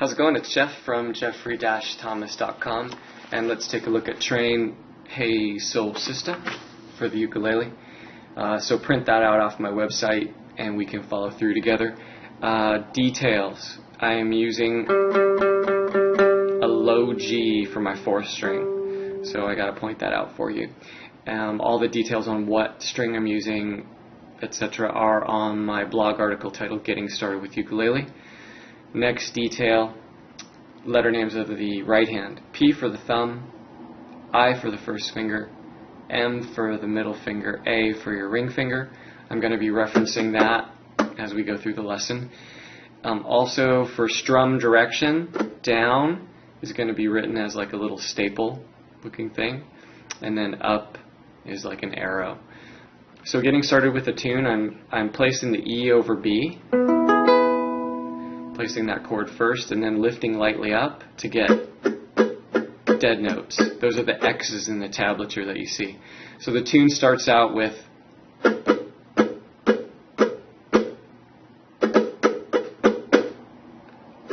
How's it going? It's Jeff from jeffrey-thomas.com, and let's take a look at Train Hey Soul Sister for the ukulele. So print that out off my website and we can follow through together. Details. I am using a low G for my 4th string, so I gotta point that out for you. All the details on what string I'm using, etc. are on my blog article titled Getting Started with Ukulele. Next detail, letter names of the right hand. P for the thumb, I for the first finger, M for the middle finger, A for your ring finger. I'm going to be referencing that as we go through the lesson. Also for strum direction, down is going to be written as like a little staple looking thing, and then up is like an arrow. So getting started with the tune, I'm placing the E over B, placing that chord first, and then lifting lightly up to get dead notes. Those are the X's in the tablature that you see. So the tune starts out with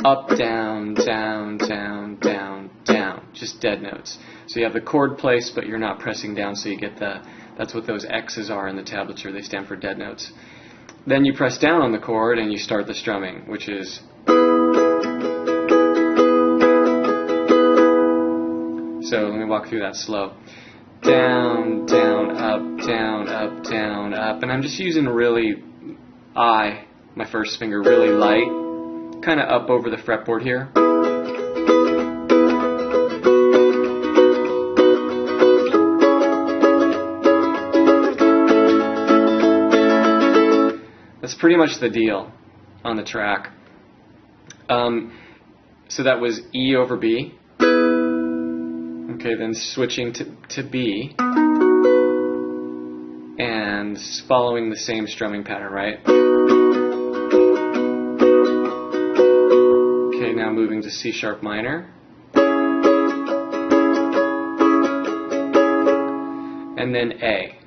up, down, down, down, down, down, just dead notes. So you have the chord placed, but you're not pressing down, so you get that's what those X's are in the tablature. They stand for dead notes. Then you press down on the chord and you start the strumming, which is so let me walk through that slow. Down, down, up, down, up, down, up. And I'm just using really my first finger, really light, kind of up over the fretboard here. That's pretty much the deal on the track. So that was E over B. Okay, then switching to B and following the same strumming pattern, right? Okay, now moving to C sharp minor. And then A.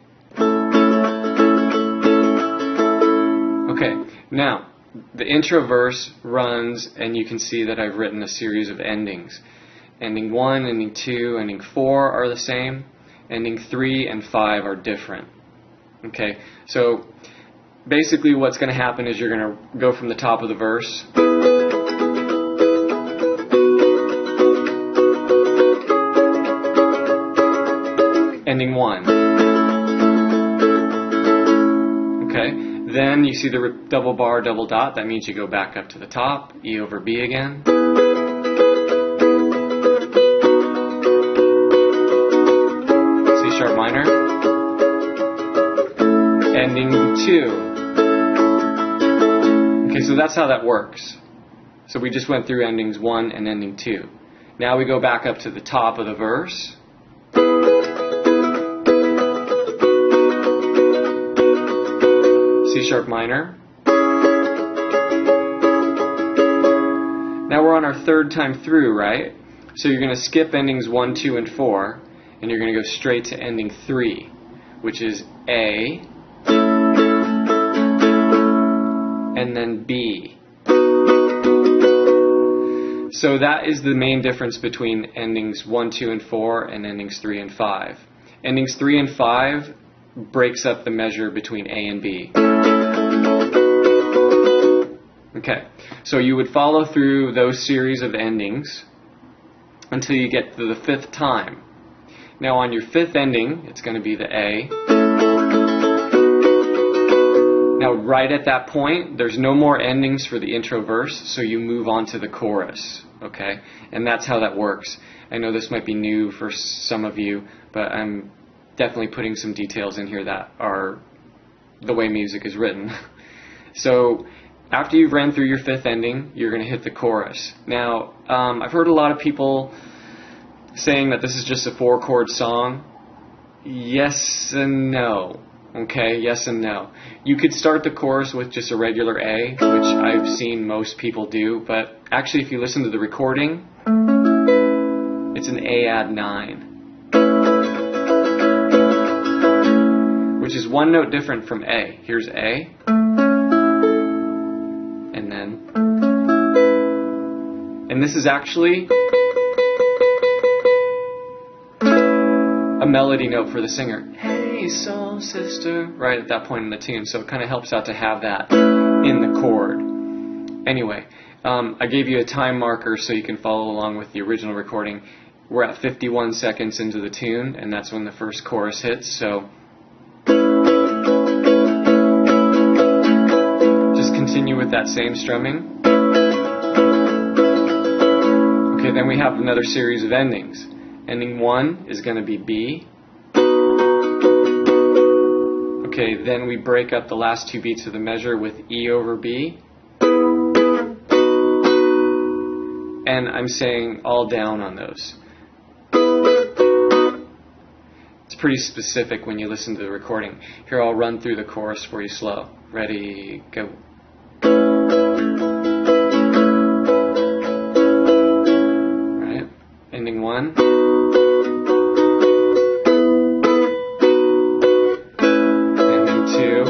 Okay, now the intro verse runs, and you can see that I've written a series of endings. Ending 1, ending 2, ending 4 are the same. Ending 3 and 5 are different. Okay, so basically what's going to happen is you're going to go from the top of the verse ending 1. Okay, then you see the double bar, double dot. That means you go back up to the top, E over B again. Sharp minor, ending 2. Okay, so that's how that works. So we just went through endings 1 and ending 2. Now we go back up to the top of the verse. C sharp minor. Now we're on our 3rd time through, right? So you're going to skip endings 1, 2, and 4. And you're going to go straight to ending 3, which is A, and then B. So that is the main difference between endings 1, 2, and 4 and endings 3 and 5. Endings 3 and 5 breaks up the measure between A and B. Okay, so you would follow through those series of endings until you get to the 5th time. Now on your 5th ending, it's going to be the A. Now right at that point, there's no more endings for the intro verse, so you move on to the chorus, okay? And that's how that works. I know this might be new for some of you, but I'm definitely putting some details in here that are the way music is written. So after you've ran through your 5th ending, you're going to hit the chorus. Now, I've heard a lot of people saying that this is just a 4-chord song. Yes and no. Okay, yes and no. You could start the chorus with just a regular A, which I've seen most people do, but actually if you listen to the recording, it's an A add 9, which is 1 note different from A. Here's A, and then And this is actually a melody note for the singer. Hey, soul sister, right at that point in the tune. So it kind of helps out to have that in the chord. Anyway, I gave you a time marker so you can follow along with the original recording. We're at 51 seconds into the tune, and that's when the first chorus hits. So just continue with that same strumming. Okay, then we have another series of endings. Ending 1 is going to be B. Okay, then we break up the last 2 beats of the measure with E over B. And I'm saying all down on those. It's pretty specific when you listen to the recording. Here, I'll run through the chorus for you slow. Ready, go. Alright, ending 1. Ending 2.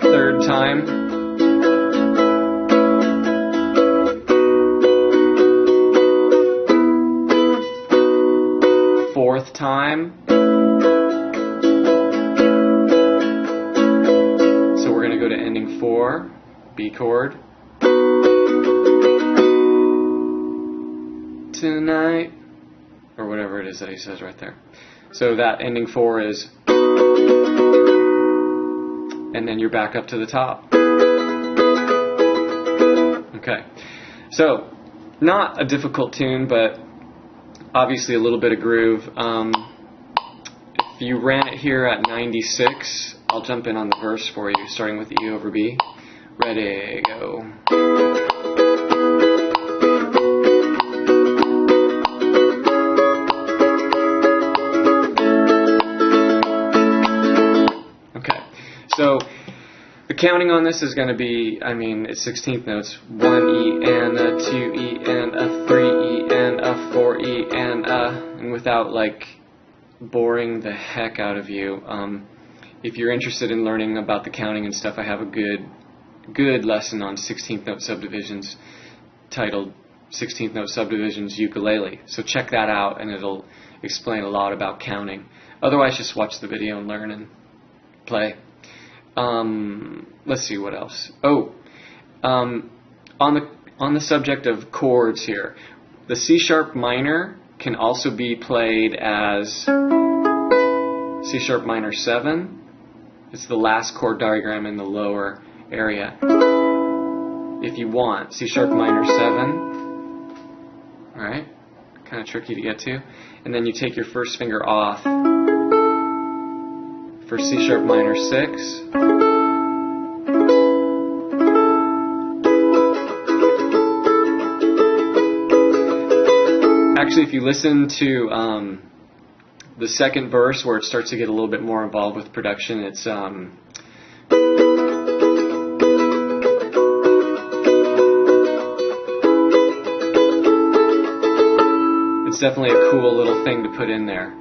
Third time. Fourth time. So we're going to go to ending 4, B chord. Tonight, or whatever it is that he says right there. So that ending 4 is, and then you're back up to the top. Okay, so not a difficult tune, but obviously a little bit of groove. If you ran it here at 96, I'll jump in on the verse for you, starting with E over B. Ready, go. Okay, so the counting on this is going to be, I mean, it's 16th notes. 1 E and a 2 E and a 3 E and a 4 E and without like boring the heck out of you, if you're interested in learning about the counting and stuff, I have a good lesson on 16th note subdivisions titled 16th note subdivisions ukulele. So check that out and it'll explain a lot about counting. Otherwise, just watch the video and learn and play. Let's see what else. Oh, on the subject of chords here, the C sharp minor can also be played as C sharp minor 7. It's the last chord diagram in the lower area. If you want, C sharp minor 7. Alright, kind of tricky to get to. And then you take your first finger off for C sharp minor 6. Actually, if you listen to the second verse where it starts to get a little bit more involved with production, it's definitely a cool little thing to put in there.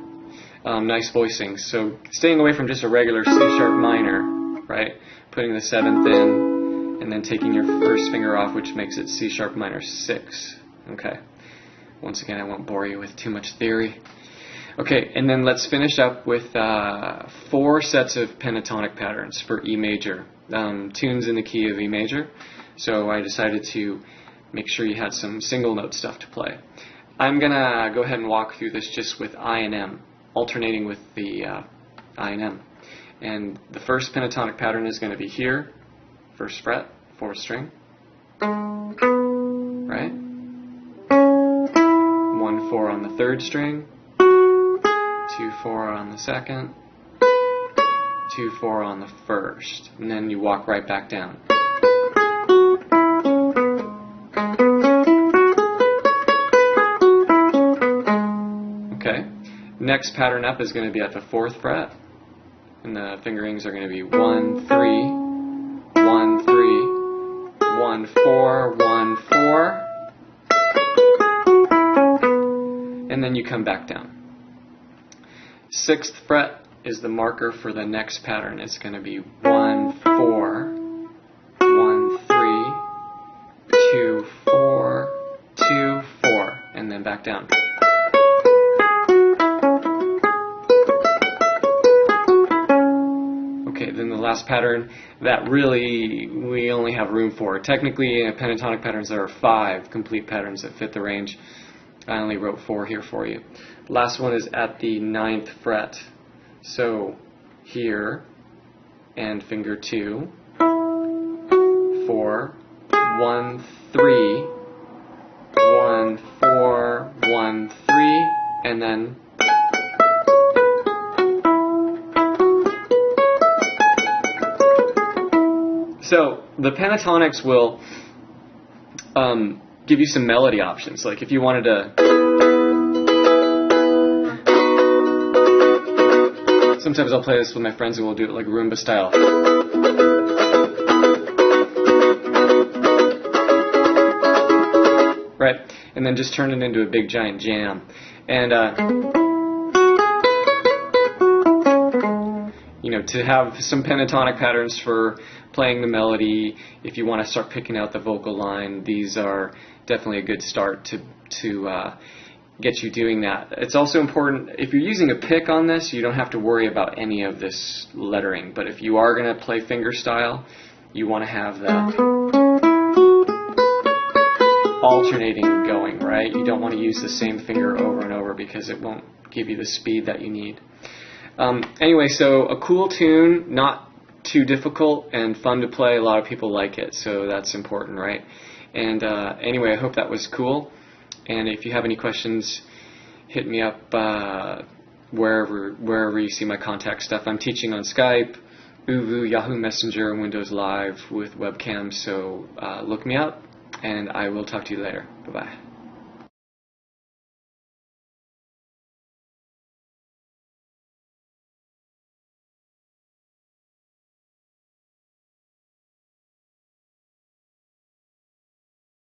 Nice voicing. So staying away from just a regular C sharp minor, right? Putting the 7th in, and then taking your first finger off, which makes it C sharp minor 6. Okay. Once again, I won't bore you with too much theory. Okay, and then let's finish up with 4 sets of pentatonic patterns for E major. Tunes in the key of E major. So I decided to make sure you had some single note stuff to play. I'm going to go ahead and walk through this just with I and M, alternating with the I and M. And the first pentatonic pattern is going to be here, 1st fret, 4th string. Right? 1, 4 on the 3rd string, 2, 4 on the 2nd, 2, 4 on the 1st, and then you walk right back down. Okay, next pattern up is going to be at the 4th fret, and the fingerings are going to be 1, 3, 1, 3, 1, 4, 1, 4. And then you come back down. 6th fret is the marker for the next pattern. It's going to be 1, 4, 1, 3, 2, 4, 2, 4, and then back down. Okay, then the last pattern that really we only have room for. Technically, in pentatonic patterns, there are 5 complete patterns that fit the range. I only wrote 4 here for you. Last one is at the 9th fret. So here, and finger 2, 4, 1, 3, 1, 4, 1, 3, and then so the pentatonics will give you some melody options. Like if you wanted to, sometimes I'll play this with my friends and we'll do it like Roomba style. Right? And then just turn it into a big giant jam. And you know, to have some pentatonic patterns for playing the melody, if you want to start picking out the vocal line, these are definitely a good start to get you doing that. It's also important, if you're using a pick on this, you don't have to worry about any of this lettering, but if you are going to play finger style, you want to have that alternating going, right? You don't want to use the same finger over and over because it won't give you the speed that you need. Anyway, so a cool tune, not too difficult and fun to play. A lot of people like it, so that's important, right? And anyway, I hope that was cool. And if you have any questions, hit me up wherever you see my contact stuff. I'm teaching on Skype, Uvu, Yahoo Messenger, and Windows Live with webcams, so look me up, and I will talk to you later. Bye-bye.